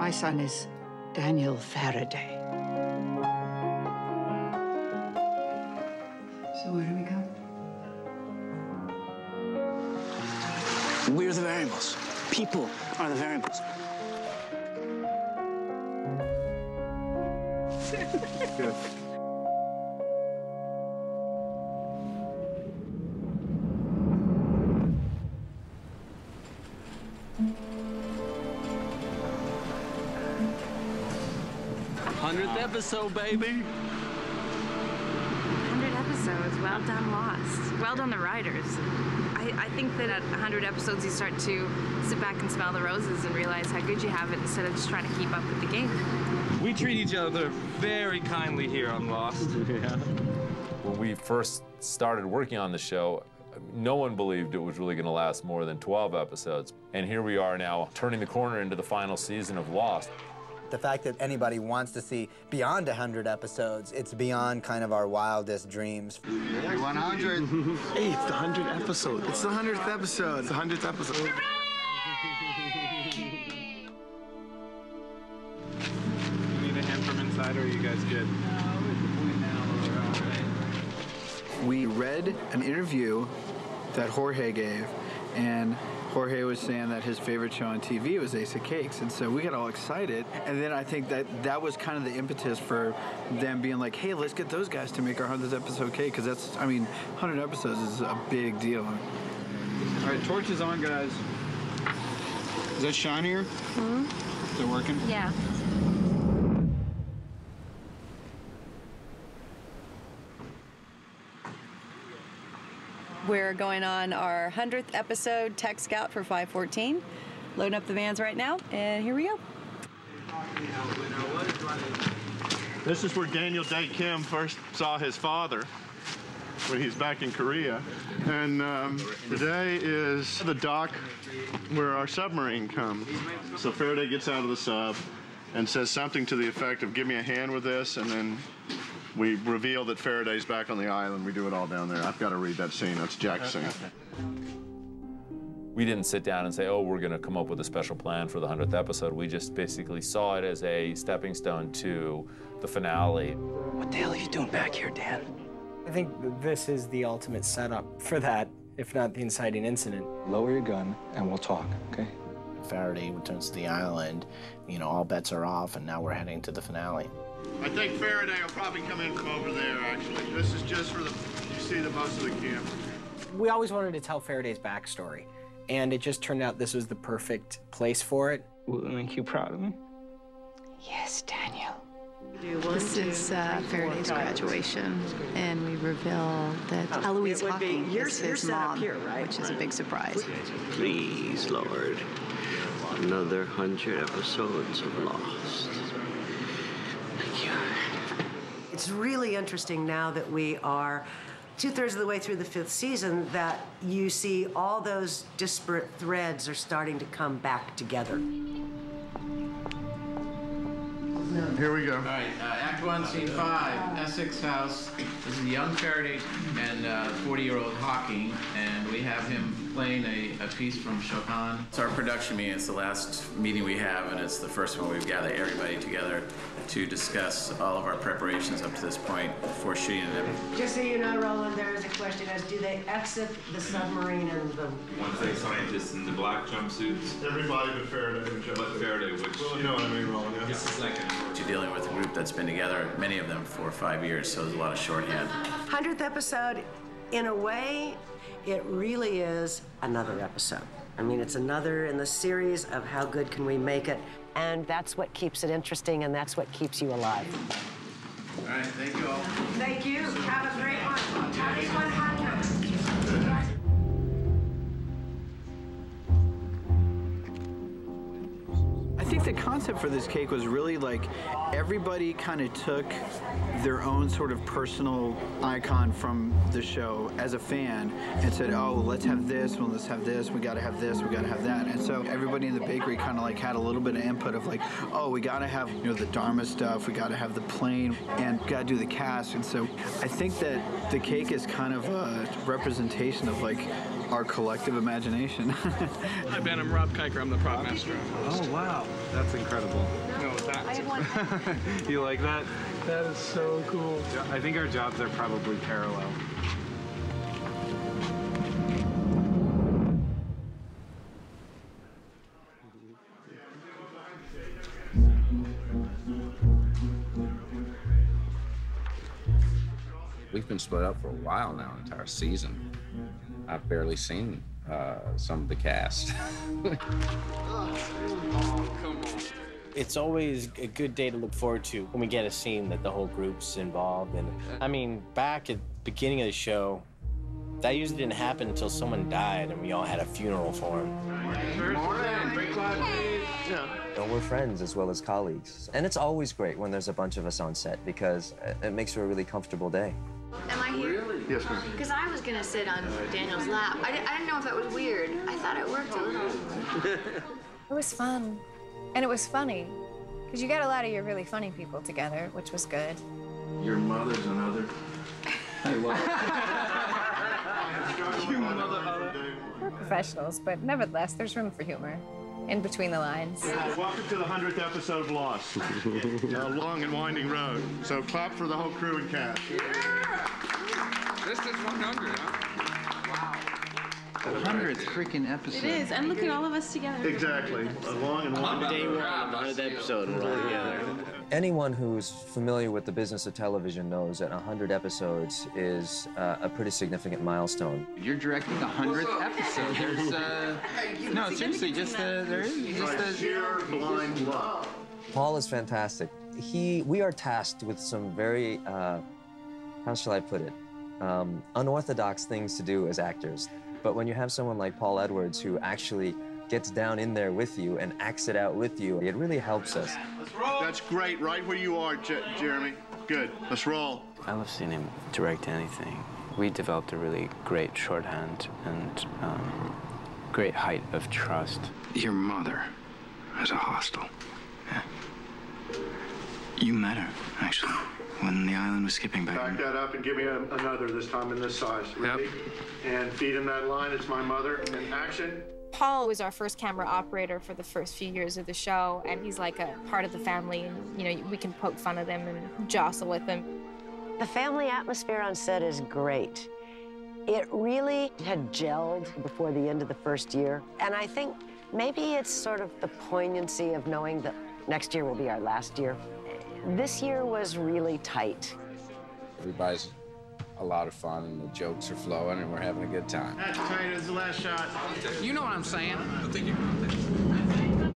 My son is Daniel Faraday. So where do we go? We're the variables. People are the variables. Good. Episode, baby. 100 episodes. Well done, Lost. Well done, the writers. I think that at 100 episodes, you start to sit back and smell the roses and realize how good you have it instead of just trying to keep up with the game. We treat each other very kindly here on Lost. Yeah. When we first started working on the show, no one believed it was really going to last more than 12 episodes. And here we are now, turning the corner into the final season of Lost. The fact that anybody wants to see beyond 100 episodes, it's beyond kind of our wildest dreams. 100. Hey, it's the 100th episode. It's the 100th episode. It's the 100th episode. You need a hand from inside, or are you guys good? We read an interview that Jorge gave, and Jorge was saying that his favorite show on TV was Ace of Cakes, and so we got all excited. And then I think that was kind of the impetus for them being like, hey, let's get those guys to make our 100th episode cake, because that's, I mean, 100 episodes is a big deal. All right, torch is on, guys. Is that shinier? Mm-hmm. Is it working? Yeah. We're going on our 100th episode Tech Scout for 514. Loading up the vans right now, and here we go. This is where Daniel Dae Kim first saw his father when he's back in Korea. And today is the dock where our submarine comes. So Faraday gets out of the sub and says something to the effect of, give me a hand with this, and then we reveal that Faraday's back on the island. We do it all down there. I've got to read that scene. That's Jack's scene. We didn't sit down and say, oh, we're going to come up with a special plan for the 100th episode. We just basically saw it as a stepping stone to the finale. What the hell are you doing back here, Dan? I think this is the ultimate setup for that, if not the inciting incident. Lower your gun and we'll talk, okay? Faraday returns to the island, you know, all bets are off, and now we're heading to the finale. I think Faraday will probably come in from over there, actually. This is just for the, you see the most of the camp. We always wanted to tell Faraday's backstory, and it just turned out this was the perfect place for it. Will it make you proud of me? Yes, Daniel. This is Faraday's graduation, and we reveal that Eloise Hawking is his mom, which is a big surprise. Please, Lord, another 100 episodes of Lost. Thank you. It's really interesting now that we are 2/3 of the way through the 5th season that you see all those disparate threads are starting to come back together. Here we go. All right, Act 1, Scene 5, Essex House. This is young Faraday and 40-year-old Hawking, and we have him playing a piece from Chopin. It's our production meeting. It's the last meeting we have, and it's the first one we've gathered everybody together to discuss all of our preparations up to this point before shooting it. Just so you know, Roland, there is a question as do they exit the submarine and the... One thing, scientists in the black jumpsuits. Everybody but Faraday. But Faraday, which... Well, you know what I mean, Roland, yeah? This is like You're dealing with a group that's been together, many of them, for 5 years, so there's a lot of shorthand. 100th episode, in a way, it really is another episode. I mean, it's another in the series of how good can we make it, and that's what keeps it interesting, and that's what keeps you alive. All right, thank you all. Thank you. Have a great one. Happy 100. I think the concept for this cake was really like everybody kind of took their own sort of personal icon from the show as a fan and said, oh, let's have this, well, let's have this, we gotta have this, we gotta have that. And so everybody in the bakery kind of like had a little bit of input of like, oh, we gotta have, you know, the Dharma stuff, we gotta have the plane, and gotta do the cast. And so I think that the cake is kind of a representation of like our collective imagination. Hi, Ben. I'm Rob Kiker. I'm the prop master. Oh, wow. That's incredible. No, that's... I have one. You like that? That is so cool. I think our jobs are probably parallel. We've been split up for a while now, an entire season. I've barely seen some of the cast. It's always a good day to look forward to when we get a scene that the whole group's involved in. I mean, back at the beginning of the show, that usually didn't happen until someone died and we all had a funeral for him. We're friends as well as colleagues. And it's always great when there's a bunch of us on set because it makes for a really comfortable day. Am I here? Really? Yes, ma'am. Because I was going to sit on Daniel's lap. I didn't know if that was weird. I thought it worked a little. It was fun. And it was funny. Because you got a lot of your really funny people together, which was good. Your mother's another. Hey, what? We're professionals, but nevertheless, there's room for humor in between the lines. Welcome to the 100th episode of Lost. A long and winding road. So clap for the whole crew and cast. This is 100, huh? 100th freaking episode. It is, and look at all of us together. Exactly. A long and winding Day road. one, 100th episode, we're all together. Anyone who's familiar with the business of television knows that 100 episodes is a pretty significant milestone. You're directing the 100th episode. There's, no, seriously, there is just a sheer blind love. Paul is fantastic. We are tasked with some very, how shall I put it, unorthodox things to do as actors. But when you have someone like Paul Edwards who actually gets down in there with you and acts it out with you, it really helps us. That's great, right where you are, Jeremy. Good, let's roll. I love seeing him direct anything. We developed a really great shorthand and great height of trust. Your mother is a hostel. Yeah. You met her, actually, when the island was skipping back. Back that up and give me another, this time in this size. Yep. And feed him that line, it's my mother, and action. Paul was our first camera operator for the first few years of the show, and he's like a part of the family, and, you know, we can poke fun at him and jostle with him. The family atmosphere on set is great. It really had gelled before the end of the first year, and I think maybe it's sort of the poignancy of knowing that next year will be our last year. This year was really tight. Everybody's a lot of fun, and the jokes are flowing, and we're having a good time. That's tight as the last shot. You know what I'm saying? I think you